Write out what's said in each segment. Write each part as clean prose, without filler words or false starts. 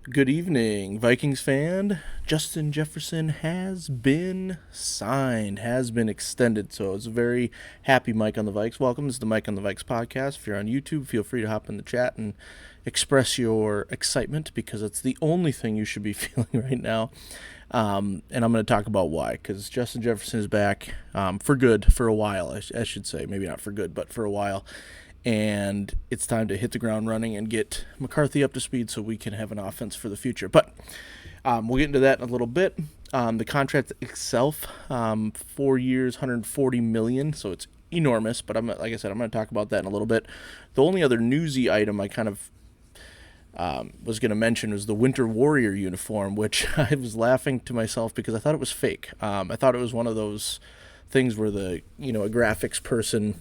Good evening, Vikings fan. Justin Jefferson has been signed, has been extended. So it's a very happy Mike on the Vikes. Welcome. This is the Mike on the Vikes podcast. If you're on YouTube, feel free to hop in the chat and express your excitement because it's the only thing you should be feeling right now. And I'm going to talk about why, because Justin Jefferson is back for good for a while, I should say. Maybe not for good, but for a while. And it's time to hit the ground running and get McCarthy up to speed so we can have an offense for the future. But we'll get into that in a little bit. The contract itself, 4 years, 140 million, so it's enormous. But like I said, I'm going to talk about that in a little bit. The only other newsy item I kind of was going to mention was the Winter Warrior uniform, which I was laughing to myself because I thought it was fake. I thought it was one of those things where a graphics person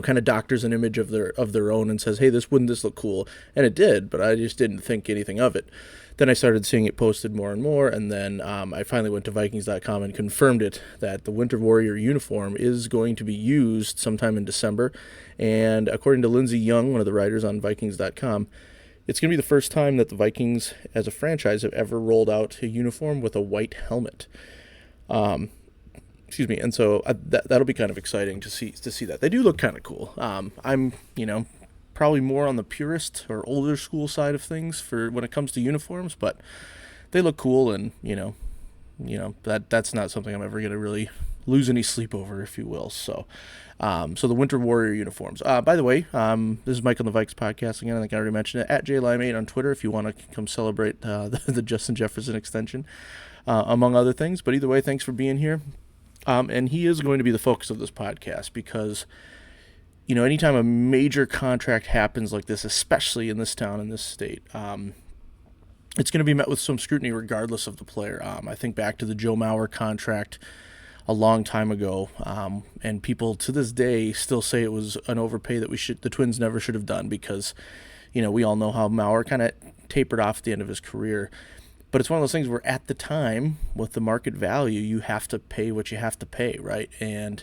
kind of doctors an image of their own and says, "Hey, wouldn't this look cool?" And it did, but I just didn't think anything of it. Then I started seeing it posted more and more, and then I finally went to Vikings.com and confirmed it that the Winter Warrior uniform is going to be used sometime in December. And according to Lindsey Young, one of the writers on Vikings.com, it's going to be the first time that the Vikings, as a franchise, have ever rolled out a uniform with a white helmet. Excuse me, and so that'll be kind of exciting to see that they do look kind of cool. I'm probably more on the purist or older school side of things for when it comes to uniforms, but they look cool, and that's not something I'm ever gonna really lose any sleep over, if you will. So the Winter Warrior uniforms. By the way, this is Mike on the Vikes podcast again. I think I already mentioned it. At JLime8 on Twitter if you want to come celebrate the Justin Jefferson extension, among other things. But either way, thanks for being here. And he is going to be the focus of this podcast because, anytime a major contract happens like this, especially in this town, in this state, it's going to be met with some scrutiny regardless of the player. I think back to the Joe Mauer contract a long time ago, and people to this day still say it was an overpay that the Twins never should have done because, we all know how Mauer kind of tapered off at the end of his career. But it's one of those things where at the time, with the market value, you have to pay what you have to pay, right? And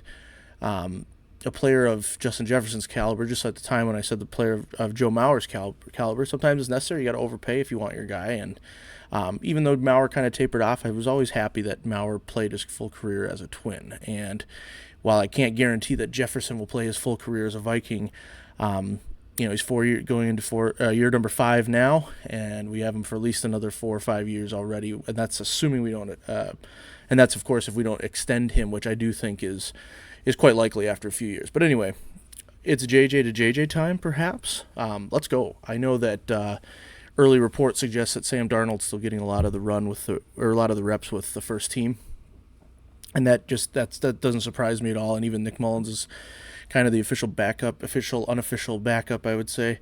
a player of Justin Jefferson's caliber, just at the time when I said the player of Joe Mauer's caliber, sometimes it's necessary. You got to overpay if you want your guy. And even though Mauer kind of tapered off, I was always happy that Mauer played his full career as a Twin. And while I can't guarantee that Jefferson will play his full career as a Viking, he's going into year number 5 now, and we have him for at least another 4 or 5 years already, and that's assuming we don't. And that's of course if we don't extend him, which I do think is quite likely after a few years. But anyway, it's JJ to JJ time, perhaps. Let's go. I know that early reports suggest that Sam Darnold's still getting a lot of the a lot of the reps with the first team, and that doesn't surprise me at all. And even Nick Mullins is kind of the official, unofficial backup, I would say.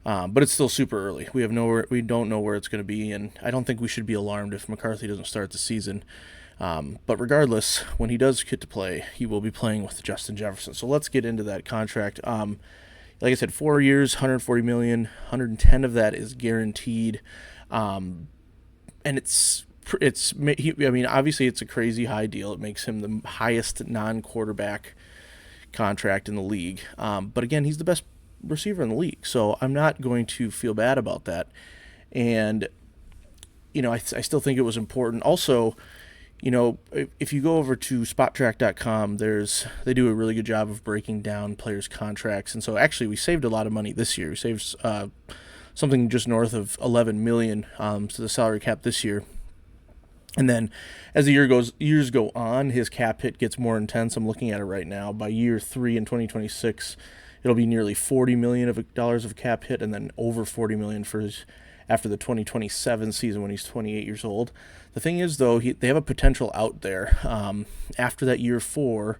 But it's still super early. We don't know where it's going to be, and I don't think we should be alarmed if McCarthy doesn't start the season. But regardless, when he does get to play, he will be playing with Justin Jefferson. So let's get into that contract. Like I said, 4 years, 140 million, 110 of that is guaranteed, and obviously it's a crazy high deal. It makes him the highest non-quarterback contract in the league. But again, he's the best receiver in the league, so I'm not going to feel bad about that. And I still think it was important. Also, if you go over to SpotTrack.com, they do a really good job of breaking down players' contracts, and so actually we saved a lot of money this year. We saved something just north of 11 million to the salary cap this year. And then as the years go on, his cap hit gets more intense. I'm looking at it right now. By year 3 in 2026, it'll be nearly $40 million of cap hit, and then over $40 million after the 2027 season when he's 28 years old. The thing is, though, they have a potential out there. After that year 4,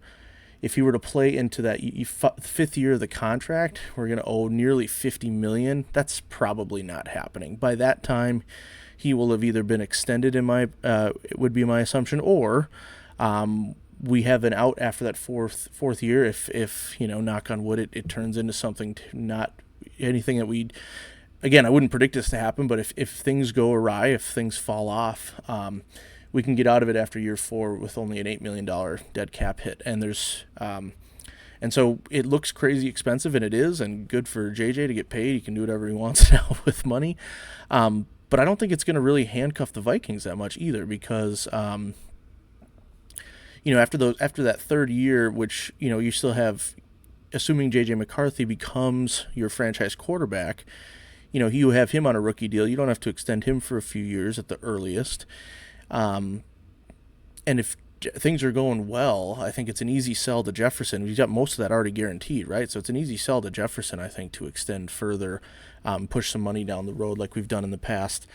if he were to play into that 5th year of the contract, we're going to owe nearly $50 million. That's probably not happening. By that time, he will have either been extended it would be my assumption, or we have an out after that fourth year if knock on wood, it turns into something not anything that again, I wouldn't predict this to happen, but if things go awry, if things fall off, we can get out of it after year 4 with only an $8 million dead cap hit. And And so it looks crazy expensive, and it is, and good for JJ to get paid. He can do whatever he wants now with money. But I don't think it's going to really handcuff the Vikings that much either, because after that third year, which you still have, assuming JJ McCarthy becomes your franchise quarterback, you have him on a rookie deal. You don't have to extend him for a few years at the earliest. And if things are going well, I think it's an easy sell to Jefferson. We've got most of that already guaranteed, right? So it's an easy sell to Jefferson, I think, to extend further, push some money down the road like we've done in the past.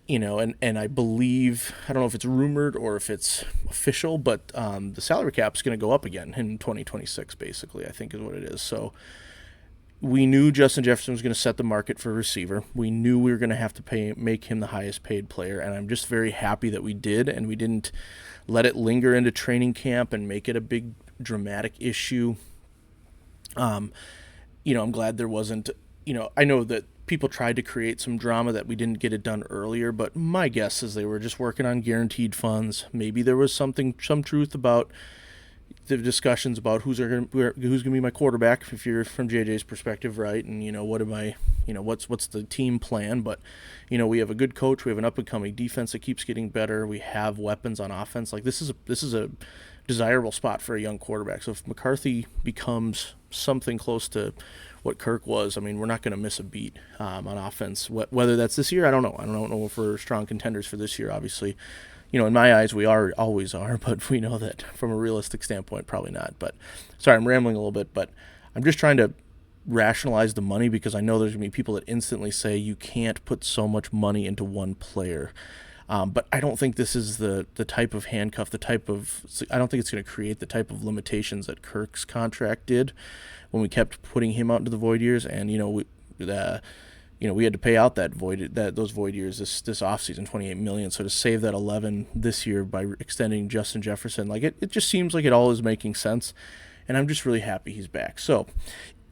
And I believe, I don't know if it's rumored or if it's official, but the salary cap is going to go up again in 2026, basically, I think is what it is. So we knew Justin Jefferson was going to set the market for receiver. We knew we were going to have to make him the highest paid player, and I'm just very happy that we did, and we didn't let it linger into training camp and make it a big dramatic issue. I'm glad there wasn't, I know that people tried to create some drama that we didn't get it done earlier, but my guess is they were just working on guaranteed funds. Maybe there was some truth about the discussions about who's going to be my quarterback, if you're from JJ's perspective, right? And what's the team plan? But we have a good coach, we have an up and coming defense that keeps getting better, we have weapons on offense. Like this is a desirable spot for a young quarterback. So if McCarthy becomes something close to what Kirk was, I mean, we're not going to miss a beat on offense. Whether that's this year, I don't know. I don't know if we're strong contenders for this year, obviously. In my eyes, we always are, but we know that from a realistic standpoint, probably not. But sorry, I'm rambling a little bit, but I'm just trying to rationalize the money, because I know there's going to be people that instantly say you can't put so much money into one player. But I don't think this is the type of handcuff, I don't think it's going to create the type of limitations that Kirk's contract did when we kept putting him out into the void years. And, we had to pay out those void years this offseason, $28 million. So to save that 11 this year by extending Justin Jefferson, like it just seems like it all is making sense. And I'm just really happy he's back. So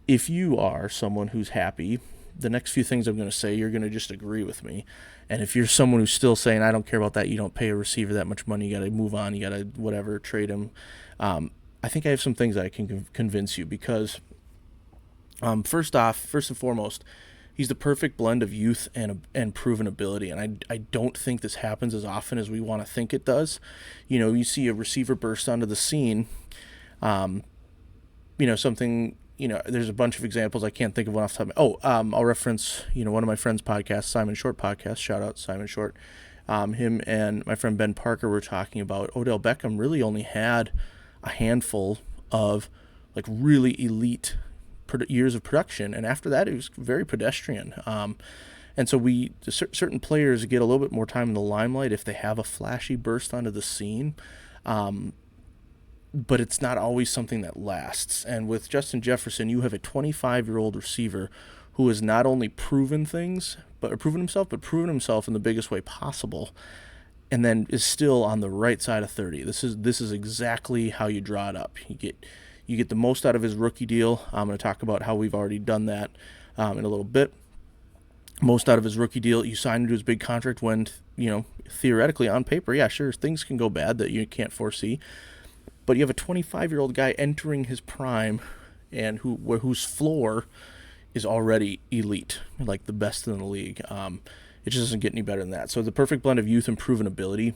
if you are someone who's happy, the next few things I'm going to say, you're going to just agree with me. And if you're someone who's still saying, I don't care about that, you don't pay a receiver that much money, you got to move on, you got to whatever, trade him, I think I have some things that I can convince you, because first and foremost, he's the perfect blend of youth and proven ability, and I don't think this happens as often as we want to think it does. You see a receiver burst onto the scene, something, there's a bunch of examples I can't think of one off the top of my head. I'll reference, one of my friend's podcasts, Simon Short podcast, shout out Simon Short. Him and my friend Ben Parker were talking about Odell Beckham really only had a handful of like really elite years of production, and after that it was very pedestrian. And so certain players get a little bit more time in the limelight if they have a flashy burst onto the scene, but it's not always something that lasts. And with Justin Jefferson, you have a 25-year-old receiver who has not only proven himself in the biggest way possible, and then is still on the right side of 30. This is exactly how you draw it up. You get the most out of his rookie deal. I'm going to talk about how we've already done that in a little bit. Most out of his rookie deal. You sign him to his big contract when, theoretically on paper, yeah, sure, things can go bad that you can't foresee. But you have a 25-year-old guy entering his prime, and whose floor is already elite, like the best in the league. It just doesn't get any better than that. So the perfect blend of youth and proven ability.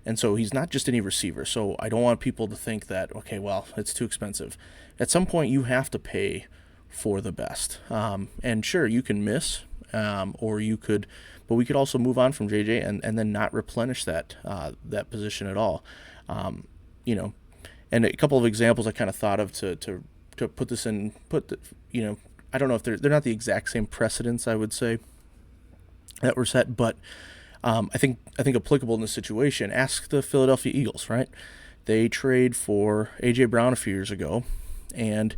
And so he's not just any receiver. So I don't want people to think that, okay, well, it's too expensive. At some point, you have to pay for the best. And sure, you can miss, or you could, but we could also move on from JJ and then not replenish that position at all. And a couple of examples I kind of thought of to put this in, I don't know if they're not the exact same precedents, I would say, that were set, but I think applicable in this situation. Ask the Philadelphia Eagles, right? They trade for A.J. Brown a few years ago, and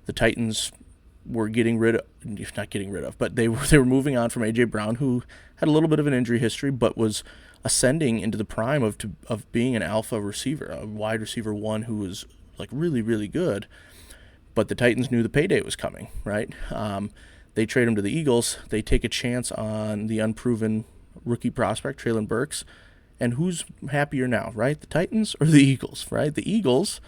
the Titans were but they were moving on from A.J. Brown, who had a little bit of an injury history, but was ascending into the prime of being an alpha receiver, a wide receiver one who was like really, really good. But the Titans knew the payday was coming, right? They trade him to the Eagles. They take a chance on the unproven rookie prospect, Treylon Burks. And who's happier now, right? The Titans or the Eagles, right? The Eagles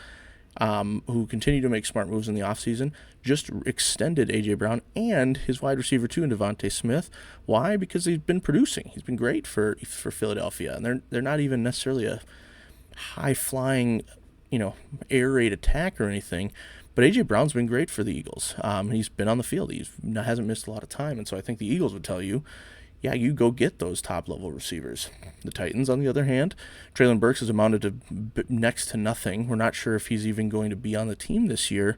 who continue to make smart moves in the offseason, just extended A.J. Brown and his wide receiver too in Devontae Smith. Why? Because he's been producing. He's been great for Philadelphia, and they're not even necessarily a high flying, air raid attack or anything. But A.J. Brown's been great for the Eagles. He's been on the field. He hasn't missed a lot of time, and so I think the Eagles would tell you, yeah, you go get those top-level receivers. The Titans, on the other hand, Treylon Burks has amounted to next to nothing. We're not sure if he's even going to be on the team this year,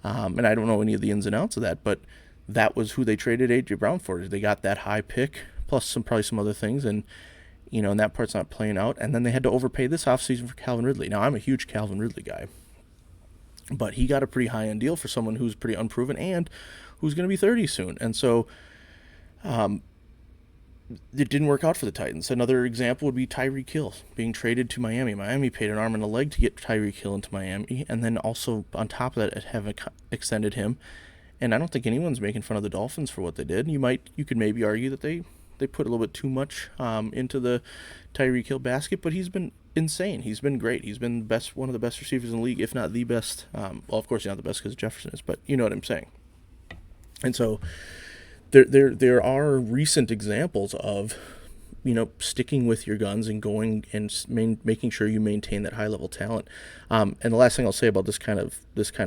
and I don't know any of the ins and outs of that, but that was who they traded A.J. Brown for. They got that high pick, plus probably some other things, and that part's not playing out. And then they had to overpay this offseason for Calvin Ridley. Now, I'm a huge Calvin Ridley guy, but he got a pretty high-end deal for someone who's pretty unproven and who's going to be 30 soon. And so it didn't work out for the Titans. Another example would be Tyreek Hill being traded to Miami. Miami paid an arm and a leg to get Tyreek Hill into Miami, and then also on top of that have extended him. And I don't think anyone's making fun of the Dolphins for what they did. You could maybe argue that they put a little bit too much into the Tyreek Hill basket, but he's been insane. He's been great. He's been one of the best receivers in the league, if not the best. Well, of course, he's not the best because Jefferson is, but you know what I'm saying. And so there are recent examples of, sticking with your guns and going and making sure you maintain that high level talent. And the last thing I'll say about this kind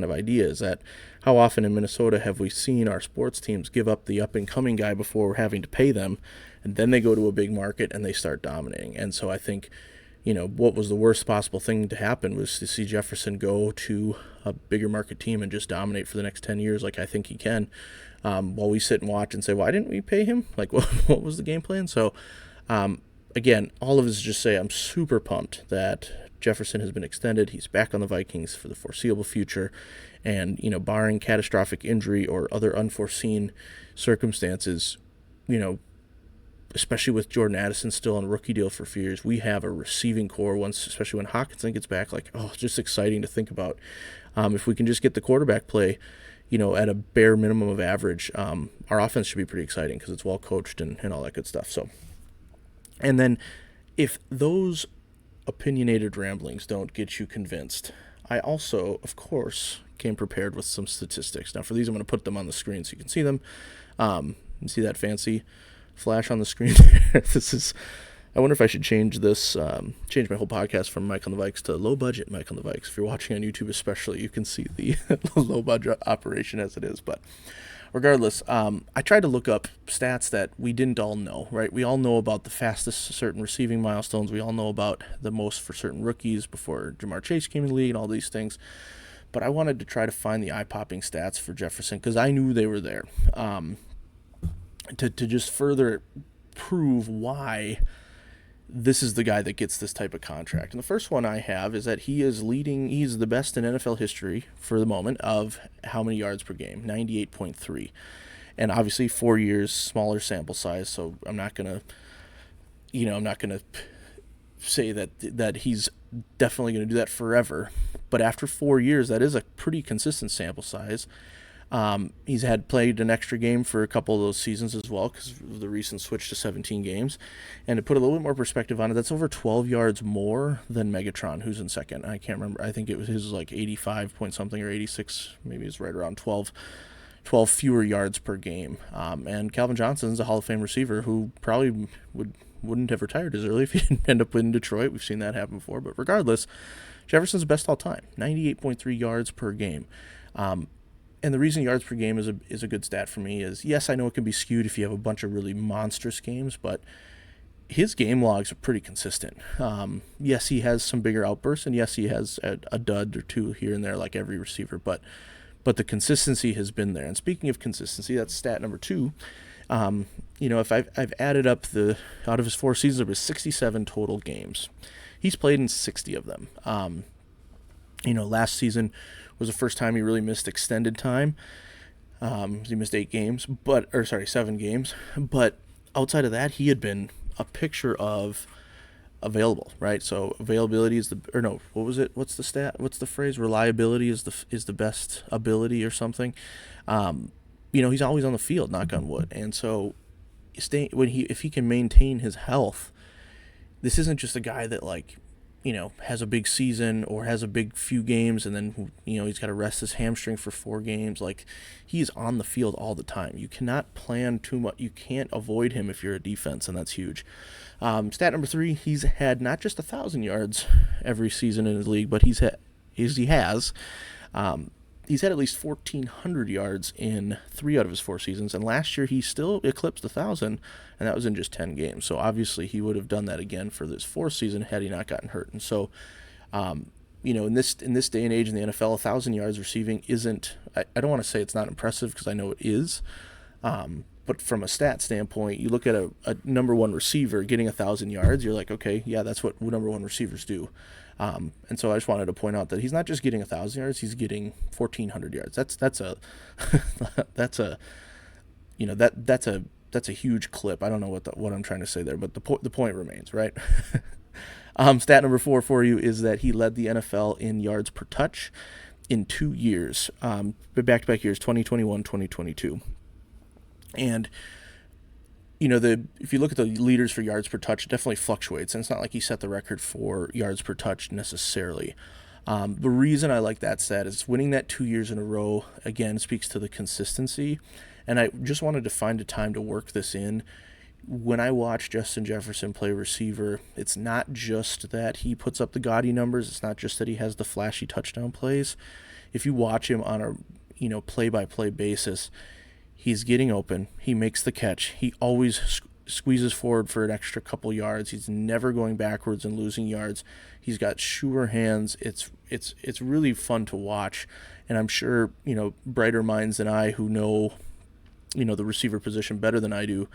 of idea is that how often in Minnesota have we seen our sports teams give up the up and coming guy before having to pay them, and then they go to a big market and they start dominating. And so I think, what was the worst possible thing to happen was to see Jefferson go to a bigger market team and just dominate for the next 10 years like I think he can, while we sit and watch and say, why didn't we pay him? Like, what was the game plan? So, again, all of this is just say I'm super pumped that Jefferson has been extended. He's back on the Vikings for the foreseeable future. And, barring catastrophic injury or other unforeseen circumstances, especially with Jordan Addison still on a rookie deal for a few years, we have a receiving core especially when Hockenson gets back. It's just exciting to think about. If we can just get the quarterback play, at a bare minimum of average, our offense should be pretty exciting because it's well coached and all that good stuff. So, and then if those opinionated ramblings don't get you convinced, I also, of course, came prepared with some statistics. Now, for these, I'm going to put them on the screen so you can see them. You see that fancy flash on the screen there? I wonder if I should change this, change my whole podcast from Mike on the Vikes to low budget Mike on the Vikes. If you're watching on YouTube especially, you can see the low budget operation as it is. But regardless, I tried to look up stats that we didn't all know, right? We all know about the fastest certain receiving milestones. We all know about the most for certain rookies before Jamar Chase came in the league and all these things. But I wanted to try to find the eye-popping stats for Jefferson because I knew they were there, to just further prove why this is the guy that gets this type of contract. And the first one I have is that he's the best in NFL history for the moment of how many yards per game, 98.3. And obviously 4 years, smaller sample size, so I'm not going to say that he's definitely going to do that forever. But after 4 years, that is a pretty consistent sample size. He's played an extra game for a couple of those seasons as well because of the recent switch to 17 games. And to put a little bit more perspective on it, that's over 12 yards more than Megatron, who's in second. I can't remember. I think it was his 85 point something or 86. Maybe it's right around 12 fewer yards per game. And Calvin Johnson's a Hall of Fame receiver who probably wouldn't have retired as early if he didn't end up in Detroit. We've seen that happen before. But regardless, Jefferson's the best all time, 98.3 yards per game. And the reason yards per game is a good stat for me is, yes, I know it can be skewed if you have a bunch of really monstrous games, but his game logs are pretty consistent. Yes, he has some bigger outbursts, and yes, he has a dud or two here and there like every receiver, but the consistency has been there. And speaking of consistency, that's stat number 2. If I've added up out of his 4 seasons, there was 67 total games. He's played in 60 of them. Last season was the first time he really missed extended time. He missed 7 games. But outside of that, he had been a picture of available, right? So availability is what was it? What's the stat? What's the phrase? Reliability is the best ability or something. He's always on the field, knock on wood. And so if he can maintain his health, this isn't just a guy that has a big season or has a big few games, and then he's got to rest his hamstring for 4 games. Like, he's on the field all the time. You cannot plan too much. You can't avoid him if you're a defense, and that's huge. Stat number 3: he's had not just 1,000 yards every season in his league, but he has. He's had at least 1,400 yards in 3 out of his 4 seasons, and last year he still eclipsed 1,000, and that was in just 10 games. So obviously he would have done that again for this 4th season had he not gotten hurt. And so, in this day and age in the NFL, 1,000 yards receiving isn't. I don't want to say it's not impressive, because I know it is. But from a stat standpoint, you look at a number 1 receiver getting 1,000 yards, you're like, okay, yeah, that's what number 1 receivers do. And so I just wanted to point out that he's not just getting 1,000 yards; he's getting 1,400 yards. That's a that's a huge clip. I don't know what I'm trying to say there, but the point remains, right? Stat number 4 for you is that he led the NFL in yards per touch in 2 years, back-to-back years, 2021, 2022. And if you look at the leaders for yards per touch, it definitely fluctuates, and it's not like he set the record for yards per touch necessarily. The reason I like that stat is winning that 2 years in a row, again, speaks to the consistency, and I just wanted to find a time to work this in. When I watch Justin Jefferson play receiver, it's not just that he puts up the gaudy numbers, it's not just that he has the flashy touchdown plays. If you watch him on a play-by-play basis, he's getting open. He makes the catch. He always squeezes forward for an extra couple yards. He's never going backwards and losing yards. He's got sure hands. It's really fun to watch. And I'm sure, brighter minds than I who know, the receiver position better than I do,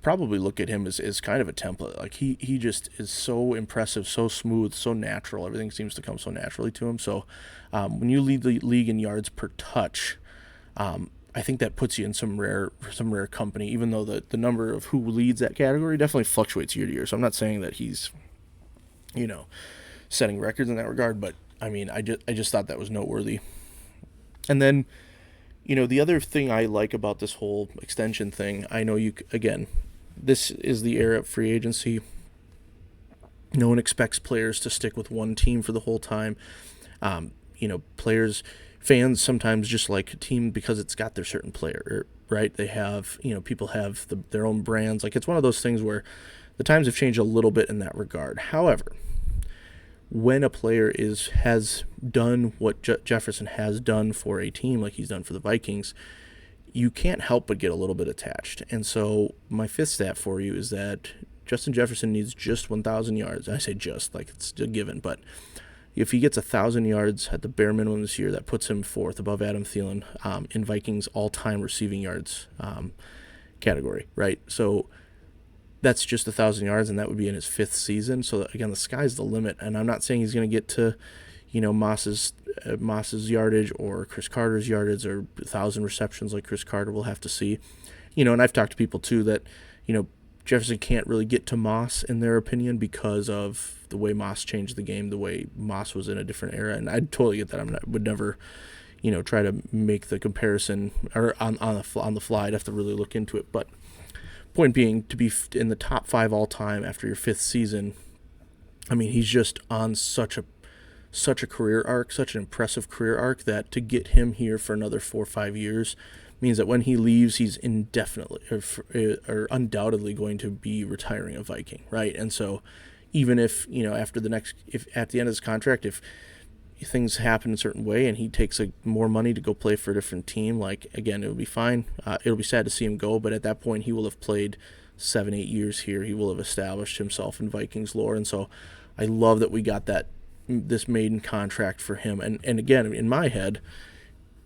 probably look at him as kind of a template. Like, he just is so impressive, so smooth, so natural. Everything seems to come so naturally to him. So when you lead the league in yards per touch, I think that puts you in some rare company, even though the number of who leads that category definitely fluctuates year to year. So I'm not saying that he's, setting records in that regard, but I mean, I just thought that was noteworthy. And then, the other thing I like about this whole extension thing, I know this is the era of free agency. No one expects players to stick with one team for the whole time. Fans sometimes just like a team because it's got their certain player, right? They have, people have their own brands. Like, it's one of those things where the times have changed a little bit in that regard. However, when a player has done what Jefferson has done for a team, like he's done for the Vikings, you can't help but get a little bit attached. And so my 5th stat for you is that Justin Jefferson needs just 1,000 yards. I say just, like it's a given, but if he gets 1,000 yards at the bare minimum this year, that puts him 4th above Adam Thielen in Vikings all-time receiving yards category, right? So that's just 1,000 yards, and that would be in his 5th season. So again, the sky's the limit, and I'm not saying he's going to get to, Moss's yardage or Chris Carter's yardage or 1,000 receptions like Chris Carter. We'll have to see. And I've talked to people too that, Jefferson can't really get to Moss in their opinion because of the way Moss changed the game, the way Moss was in a different era, and I totally get that. I would never, try to make the comparison or on the fly. I'd have to really look into it. But point being, to be in the top 5 all time after your 5th season, I mean, he's just on such a career arc, such an impressive career arc, that to get him here for another 4 or 5 years means that when he leaves, he's indefinitely or undoubtedly going to be retiring a Viking, right? And so even if, after if at the end of his contract, if things happen a certain way and he takes more money to go play for a different team, like, again, it'll be fine. It'll be sad to see him go, but at that point he will have played 7-8 years here. He will have established himself in Vikings lore. And so I love that we got this maiden contract for him. And again, in my head,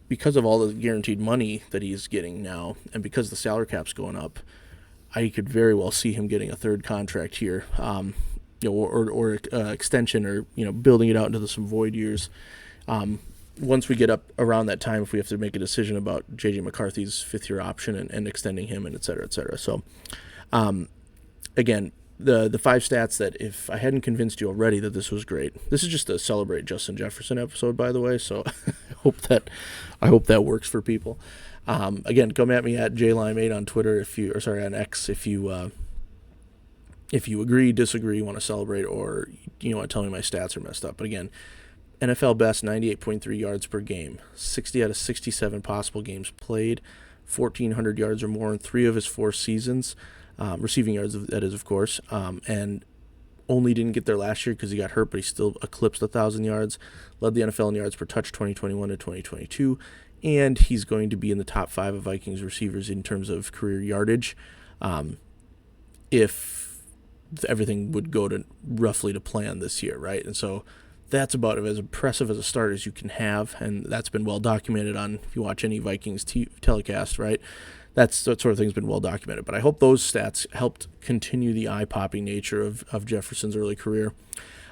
because of all the guaranteed money that he's getting now, and because the salary cap's going up, I could very well see him getting a 3rd contract here, or extension, or building it out into some void years. Once we get up around that time, if we have to make a decision about J.J. McCarthy's 5th-year option and extending him, and et cetera, et cetera. So, again, the 5 stats that, if I hadn't convinced you already that this was great, this is just a celebrate Justin Jefferson episode, by the way. So I hope that works for people. Again, come at me at JLime8 on Twitter on X if you if you agree, disagree, want to celebrate, or you want to tell me my stats are messed up. But again, NFL best 98.3 yards per game, 60 out of 67 possible games played, 1,400 yards or more in 3 of his 4 seasons, receiving yards, that is, of course, and only didn't get there last year because he got hurt, but he still eclipsed 1,000 yards, led the NFL in yards per touch 2021 to 2022, and he's going to be in the top 5 of Vikings receivers in terms of career yardage if everything would go to roughly to plan this year, right? And so that's about as impressive as a start as you can have, and that's been well documented on, if you watch any Vikings telecast, right? That sort of thing's been well documented. But I hope those stats helped continue the eye-popping nature of Jefferson's early career.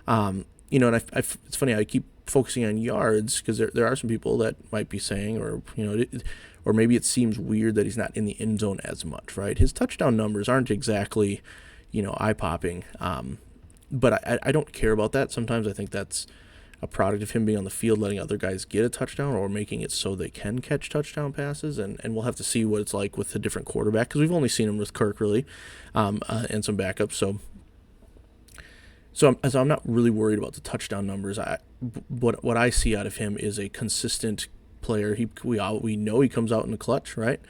And it's funny, I keep focusing on yards because there are some people that might be saying, or maybe it seems weird that he's not in the end zone as much, right? His touchdown numbers aren't exactly, eye-popping, but I don't care about that. Sometimes I think that's a product of him being on the field, letting other guys get a touchdown or making it so they can catch touchdown passes. And we'll have to see what it's like with a different quarterback because we've only seen him with Kirk, really, and some backups. So I'm not really worried about the touchdown numbers. What I see out of him is a consistent player. We know he comes out in the clutch, right?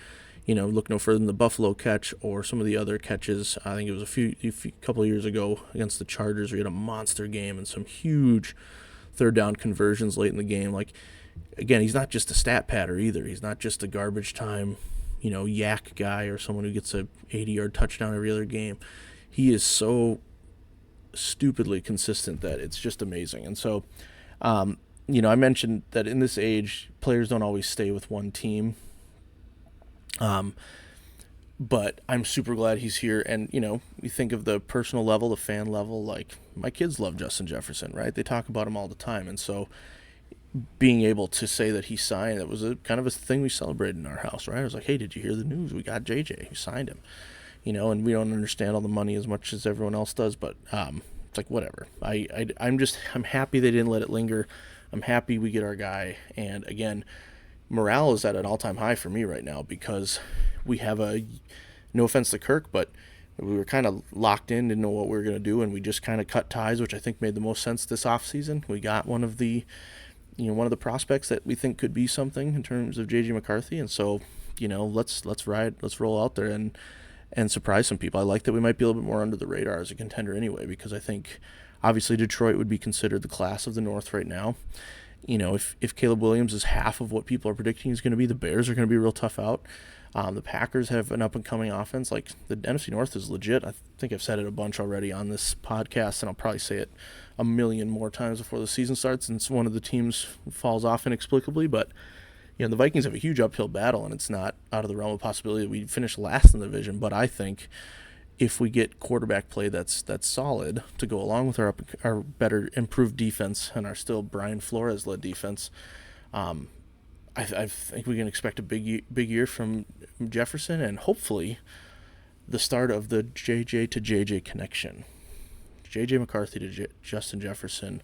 Look no further than the Buffalo catch or some of the other catches. I think it was a couple of years ago against the Chargers where he had a monster game and some huge third down conversions late in the game. Like, again, he's not just a stat patter either. He's not just a garbage time, yak guy or someone who gets a 80-yard touchdown every other game. He is so stupidly consistent that it's just amazing. And so, I mentioned that in this age, players don't always stay with one team. But I'm super glad he's here. And, you think of the personal level, the fan level, like my kids love Justin Jefferson, right? They talk about him all the time. And so being able to say that he signed, that was a kind of a thing we celebrated in our house, right? I was like, hey, did you hear the news? We got JJ, who signed him, and we don't understand all the money as much as everyone else does, but, it's like, whatever. I'm happy they didn't let it linger. I'm happy we get our guy. And again, morale is at an all-time high for me right now because we have no offense to Kirk, but we were kind of locked in, didn't know what we were going to do, and we just kind of cut ties, which I think made the most sense this offseason. We got one of the prospects that we think could be something in terms of J.J. McCarthy, and so, let's roll out there and surprise some people. I like that we might be a little bit more under the radar as a contender anyway, because I think obviously Detroit would be considered the class of the North right now. If Caleb Williams is half of what people are predicting he's going to be, the Bears are going to be a real tough out. The Packers have an up-and-coming offense. Like, the NFC North is legit. I think I've said it a bunch already on this podcast, and I'll probably say it a million more times before the season starts since one of the teams falls off inexplicably. But, the Vikings have a huge uphill battle, and it's not out of the realm of possibility that we finish last in the division. But I think if we get quarterback play that's solid to go along with our better improved defense and our still Brian Flores-led defense, I think we can expect a big year from Jefferson and hopefully the start of the JJ to JJ connection. JJ McCarthy to Justin Jefferson,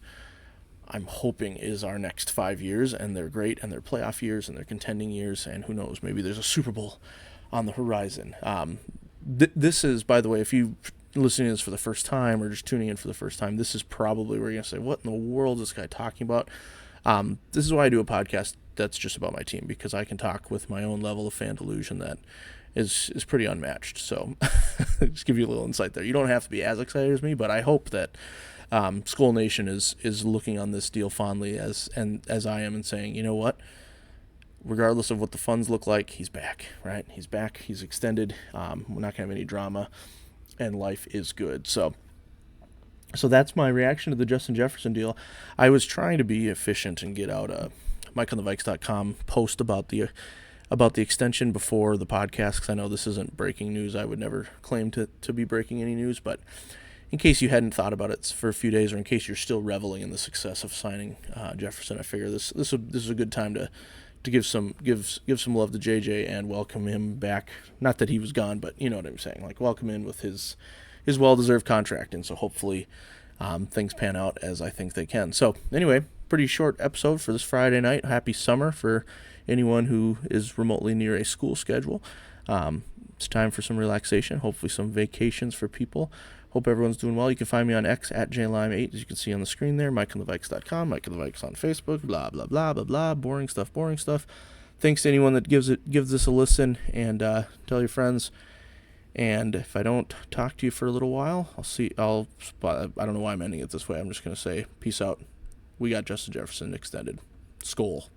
I'm hoping is our next 5 years, and they're great, and they're playoff years, and they're contending years, and who knows, maybe there's a Super Bowl on the horizon. This is, by the way, if you listening to this for the first time or just tuning in for the first time, this is probably where you're going to say, what in the world is this guy talking about? This is why I do a podcast that's just about my team, because I can talk with my own level of fan delusion that is pretty unmatched. So just give you a little insight there. You don't have to be as excited as me, but I hope that Skull Nation is looking on this deal fondly as I am and saying, you know what? Regardless of what the funds look like, he's back, right? He's back. He's extended. We're not going to have any drama, and life is good. So that's my reaction to the Justin Jefferson deal. I was trying to be efficient and get out a MikeOnTheVikes.com post about the extension before the podcast, because I know this isn't breaking news. I would never claim to be breaking any news, but in case you hadn't thought about it for a few days, or in case you're still reveling in the success of signing Jefferson, I figure this is a good time to give some love to JJ and welcome him back. Not that he was gone, but you know what I'm saying. Like, welcome in with his well-deserved contract, and so hopefully things pan out as I think they can. So anyway, pretty short episode for this Friday night. Happy summer for anyone who is remotely near a school schedule. It's time for some relaxation, hopefully some vacations for people. Hope everyone's doing well. You can find me on X at JLime8, as you can see on the screen there, MikeandTheVikes.com, Mike and the Vikes on Facebook, blah, blah, blah, blah, blah, boring stuff, boring stuff. Thanks to anyone that gives this a listen, and tell your friends. And if I don't talk to you for a little while, I don't know why I'm ending it this way. I'm just going to say, peace out. We got Justin Jefferson extended. Skol.